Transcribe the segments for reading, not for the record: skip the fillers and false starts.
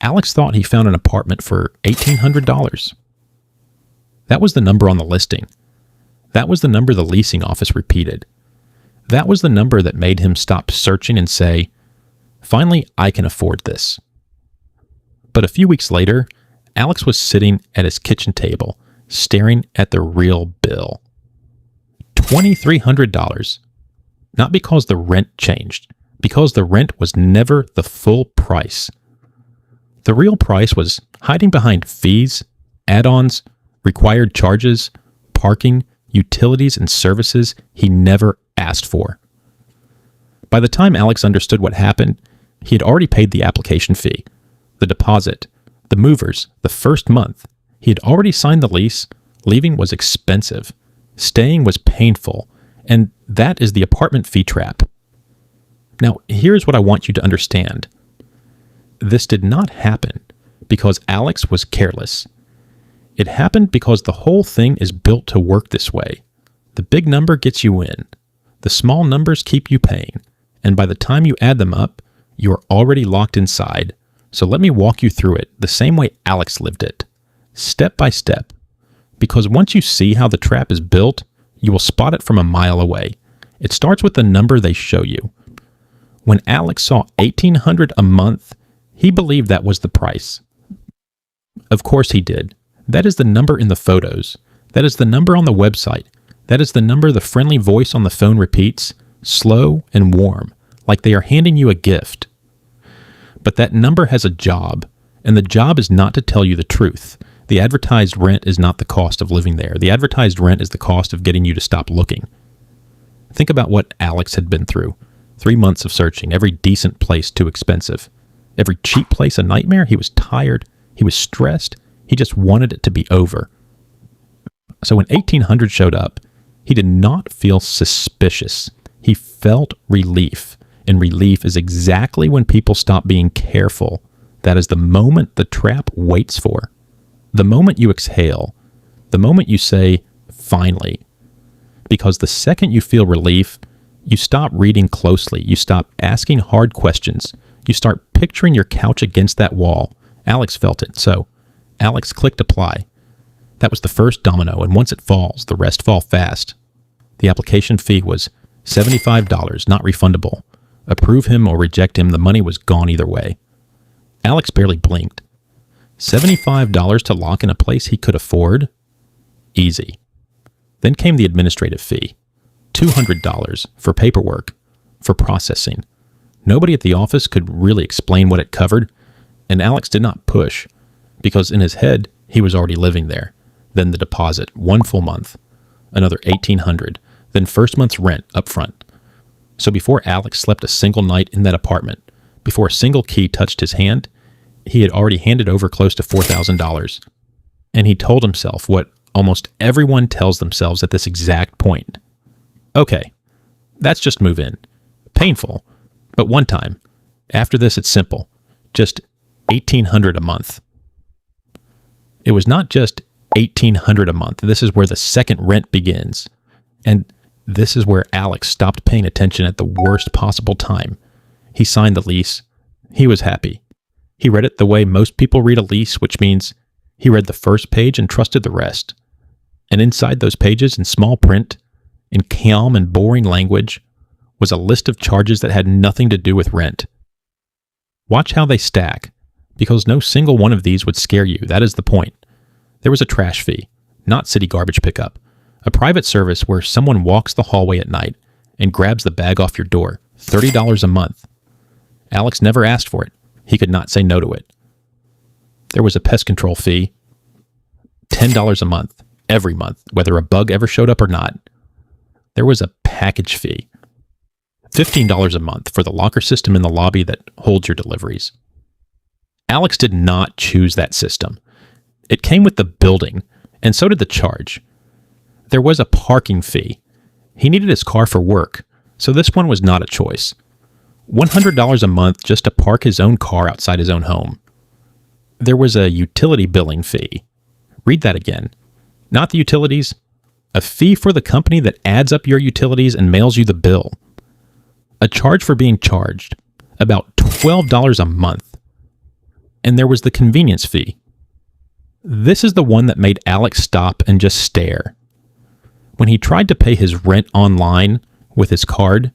Alex thought he found an apartment for $1,800. That was the number on the listing. That was the number the leasing office repeated. That was the number that made him stop searching and say, "Finally, I can afford this." But a few weeks later, Alex was sitting at his kitchen table, staring at the real bill. $2,300. Not because the rent changed, because the rent was never the full price. The real price was hiding behind fees, add-ons, required charges, parking, utilities, and services he never asked for. By the time Alex understood what happened, he had already paid the application fee, the deposit, the movers, the first month. He had already signed the lease. Leaving was expensive. Staying was painful. And that is the apartment fee trap. Now, here's what I want you to understand. This did not happen because Alex was careless. It happened because the whole thing is built to work this way. The big number gets you in. The small numbers keep you paying. And by the time you add them up, you are already locked inside. So let me walk you through it the same way Alex lived it, step by step. Because once you see how the trap is built, you will spot it from a mile away. It starts with the number they show you. When Alex saw $1,800 a month, he believed that was the price. Of course he did. That is the number in the photos. That is the number on the website. That is the number the friendly voice on the phone repeats, slow and warm, like they are handing you a gift. But that number has a job, and the job is not to tell you the truth. The advertised rent is not the cost of living there. The advertised rent is the cost of getting you to stop looking. Think about what Alex had been through. 3 months of searching, every decent place too expensive. Every cheap place a nightmare. He was tired. He was stressed. He just wanted it to be over. So when 1,800 showed up, he did not feel suspicious. He felt relief. And relief is exactly when people stop being careful. That is the moment the trap waits for. The moment you exhale. The moment you say, finally. Because the second you feel relief, you stop reading closely. You stop asking hard questions. You start picturing your couch against that wall. Alex felt it, so Alex clicked apply. That was the first domino, and once it falls, the rest fall fast. The application fee was $75, not refundable. Approve him or reject him, the money was gone either way. Alex barely blinked. $75 to lock in a place he could afford? Easy. Then came the administrative fee. $200 for paperwork, for processing. Nobody at the office could really explain what it covered, and Alex did not push, because in his head, he was already living there. Then the deposit, 1 full month. Another $1,800, then first month's rent up front. So before Alex slept a single night in that apartment, before a single key touched his hand, he had already handed over close to $4,000. And he told himself what almost everyone tells themselves at this exact point. Okay, that's just move in. Painful, but one time. After this, it's simple. Just $1,800 a month. It was not just $1,800 a month. This is where the second rent begins. And this is where Alex stopped paying attention at the worst possible time. He signed the lease. He was happy. He read it the way most people read a lease, which means he read the first page and trusted the rest. And inside those pages, in small print, in calm and boring language, was a list of charges that had nothing to do with rent. Watch how they stack, because no single one of these would scare you. That is the point. There was a trash fee, not city garbage pickup. A private service where someone walks the hallway at night and grabs the bag off your door. $30 a month. Alex never asked for it. He could not say no to it. There was a pest control fee. $10 a month, every month, whether a bug ever showed up or not. There was a package fee. $15 a month for the locker system in the lobby that holds your deliveries. Alex did not choose that system. It came with the building, and so did the charge. There was a parking fee. He needed his car for work, so this one was not a choice. $100 a month just to park his own car outside his own home. There was a utility billing fee. Read that again. Not the utilities. A fee for the company that adds up your utilities and mails you the bill. A charge for being charged. About $12 a month. And there was the convenience fee. This is the one that made Alex stop and just stare. When he tried to pay his rent online with his card,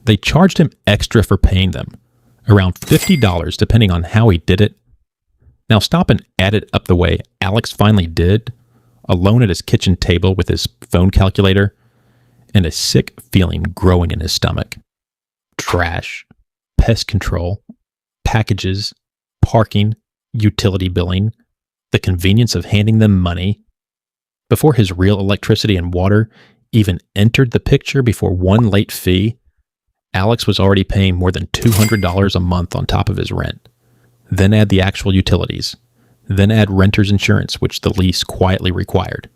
they charged him extra for paying them, around $50 depending on how he did it. Now stop and add it up the way Alex finally did, alone at his kitchen table with his phone calculator, and a sick feeling growing in his stomach. Trash, pest control, packages, parking, utility billing, the convenience of handing them money. Before his real electricity and water even entered the picture, before one late fee, Alex was already paying more than $200 a month on top of his rent. Then add the actual utilities. Then add renter's insurance, which the lease quietly required.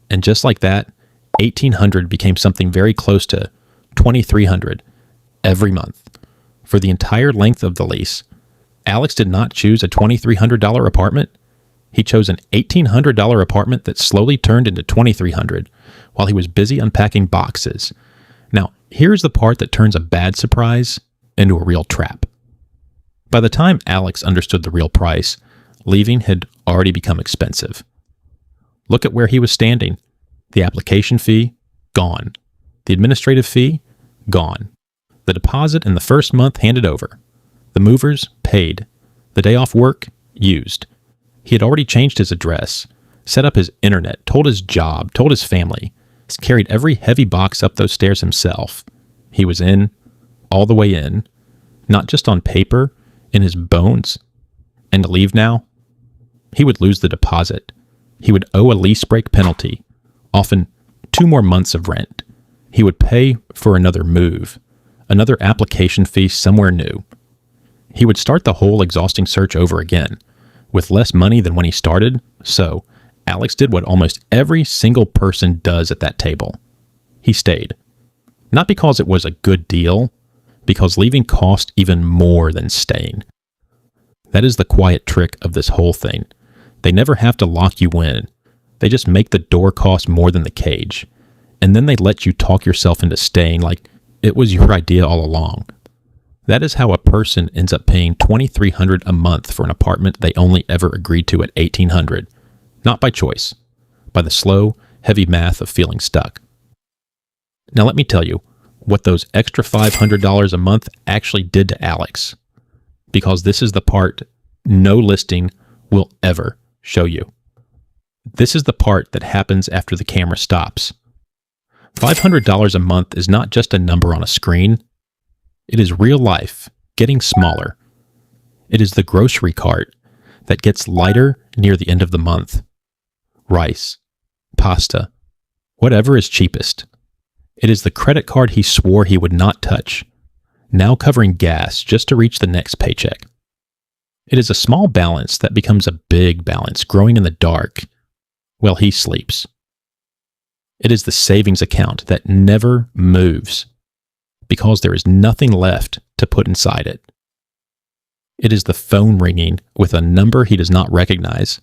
And just like that, $1,800 became something very close to $2,300 every month. For the entire length of the lease, Alex did not choose a $2,300 apartment. He chose an $1,800 apartment that slowly turned into $2,300 while he was busy unpacking boxes. Now, here's the part that turns a bad surprise into a real trap. By the time Alex understood the real price, leaving had already become expensive. Look at where he was standing. The application fee, gone. The administrative fee, gone. The deposit in the first month handed over. The movers, paid. The day off work, used. He had already changed his address, set up his internet, told his job, told his family, carried every heavy box up those stairs himself. He was in, all the way in, not just on paper, in his bones. And to leave now? He would lose the deposit. He would owe a lease break penalty, often 2 more months of rent. He would pay for another move, another application fee somewhere new. He would start the whole exhausting search over again, with less money than when he started. So Alex did what almost every single person does at that table. He stayed. Not because it was a good deal, because leaving cost even more than staying. That is the quiet trick of this whole thing. They never have to lock you in. They just make the door cost more than the cage. And then they let you talk yourself into staying like it was your idea all along. That is how a person ends up paying $2,300 a month for an apartment they only ever agreed to at $1,800. Not by choice, by the slow, heavy math of feeling stuck. Now let me tell you what those extra $500 a month actually did to Alex, because this is the part no listing will ever show you. This is the part that happens after the camera stops. $500 a month is not just a number on a screen. It is real life getting smaller. It is the grocery cart that gets lighter near the end of the month. Rice, pasta, whatever is cheapest. It is the credit card he swore he would not touch, now covering gas just to reach the next paycheck. It is a small balance that becomes a big balance growing in the dark while he sleeps. It is the savings account that never moves because there is nothing left to put inside it. It is the phone ringing with a number he does not recognize,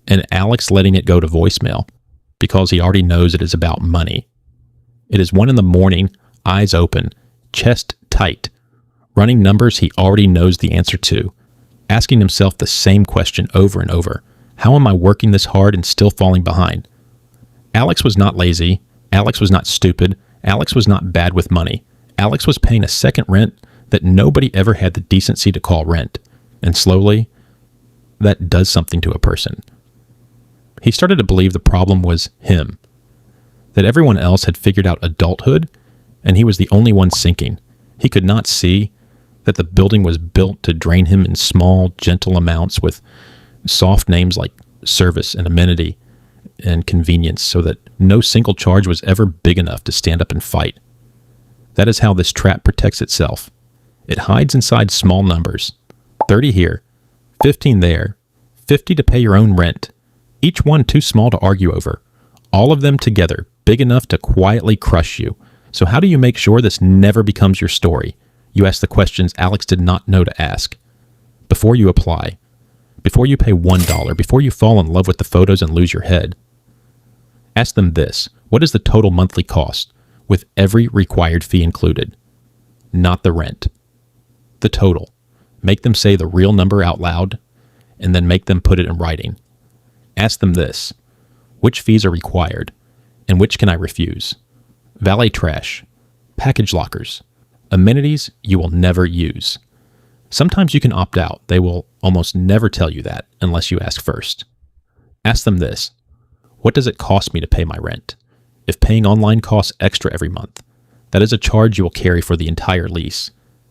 and Alex letting it go to voicemail because he already knows it is about money. It is 1 a.m, eyes open, chest tight, running numbers he already knows the answer to, asking himself the same question over and over. How am I working this hard and still falling behind? Alex was not lazy. Alex was not stupid. Alex was not bad with money. Alex was paying a second rent that nobody ever had the decency to call rent. And slowly, that does something to a person. He started to believe the problem was him, that everyone else had figured out adulthood, and he was the only one sinking. He could not see that the building was built to drain him in small, gentle amounts with soft names like service and amenity and convenience, so that no single charge was ever big enough to stand up and fight. That is how this trap protects itself. It hides inside small numbers. 30 here, 15 there, 50 to pay your own rent, each one too small to argue over. All of them together, big enough to quietly crush you. So how do you make sure this never becomes your story? You ask the questions Alex did not know to ask. Before you apply, before you pay $1, before you fall in love with the photos and lose your head, ask them this: what is the total monthly cost with every required fee included? Not the rent. The total. Make them say the real number out loud, and then make them put it in writing. Ask them this: which fees are required, and which can I refuse? Valet trash, package lockers, amenities you will never use. Sometimes you can opt out. They will almost never tell you that unless you ask first. Ask them this: what does it cost me to pay my rent? If paying online costs extra every month, that is a charge you will carry for the entire lease,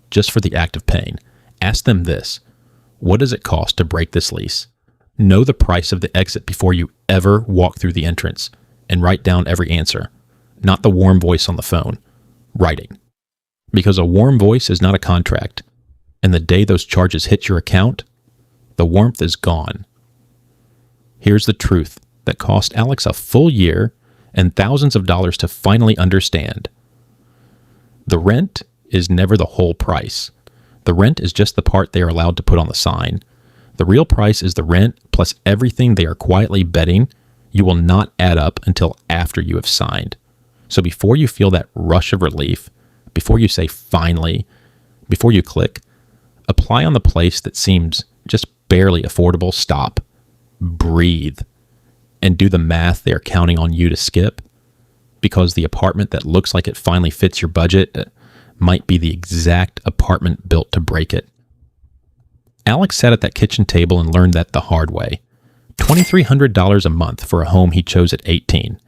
just for the act of paying. Ask them this: what does it cost to break this lease? Know the price of the exit before you ever walk through the entrance, and write down every answer, not the warm voice on the phone. Writing. Because a warm voice is not a contract, and the day those charges hit your account, the warmth is gone. Here's the truth that cost Alex a full year and thousands of dollars to finally understand. The rent is never the whole price. The rent is just the part they are allowed to put on the sign. The real price is the rent plus everything they are quietly betting you will not add up until after you have signed. So before you feel that rush of relief, before you say finally, before you click, apply on the place that seems just barely affordable. Stop, breathe, and do the math they are counting on you to skip, because the apartment that looks like it finally fits your budget might be the exact apartment built to break it. Alex sat at that kitchen table and learned that the hard way. $2,300 a month for a home he chose at 18.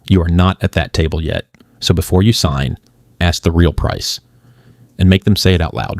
You are not at that table yet, so before you sign, ask the real price and make them say it out loud.